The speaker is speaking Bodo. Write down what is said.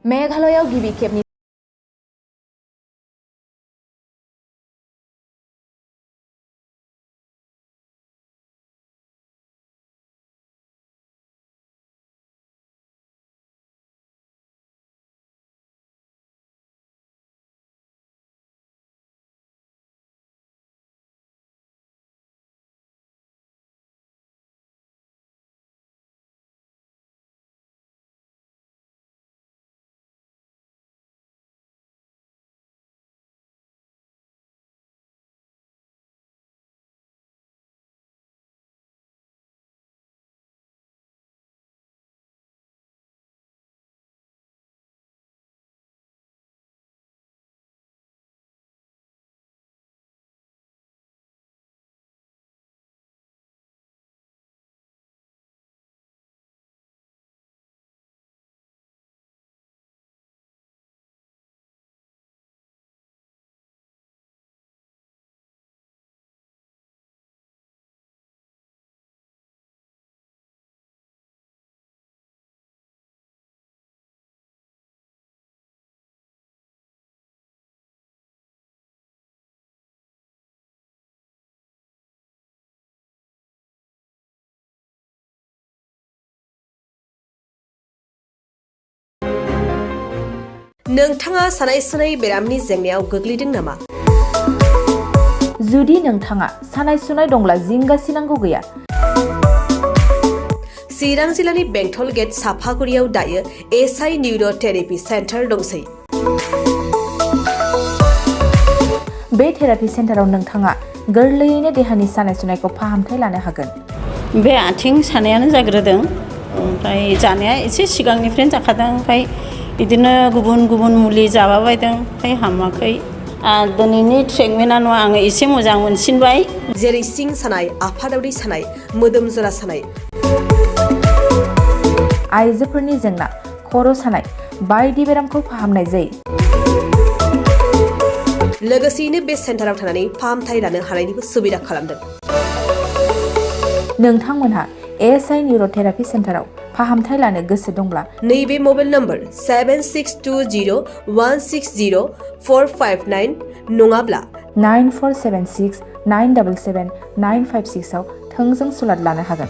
मेघालयआव गिबि खेबनि नोंथाङा सानाय सुनाय बेरामनि जेंनायाव गोग्लैदों नामा? जुदि नोंथाङा सानाय सुनाय दंब्ला जिंगासिनांगौ गैया। चिरां जिल्लानि बेंटल गेट साफागुरियाव दायो एसआइ निउर' थेरापि सेन्टार दंसै। बे थेरापि सेन्टाराव नोंथाङा गोरलैयैनो देहानि सानाय सुनायखौ फाहामथाय लानो हागोन। बे आथिं सानायानो जाग्रोदों, ओमफ्राय जानाया एसे सिगांनिफ्रायनो जाखादों, ओमफ्राय बिदिनो गुबुन गुबुन मुलि जाबाबायदों, ओमफ्राय हामाखै। दिनैनि ट्रिटमेन्टआ नङा, आङो एसे मोजां मोनसिनबाय। जेरै सिं सानाय, आफादावरि सानाय, मोदोम जरा सानाय, आइजोफोरनि जेंना, खर' सानाय बायदि बेरामखौ फाहामनाय जायो। लोगोसेयैनो बे सेन्टाराव थानानै फाहामथाय लानो हानायनिबो सुबिदा खालामदों। नोंथांमोनहा एसआइ निउर' थेरापि सेन्टाराव फाहामथाय लानो गोसो दंब्ला नैबे मबाइल नम्बर 7620160459 नङाब्ला 9476977956 आव थोंजों सुलाद लानो हागोन।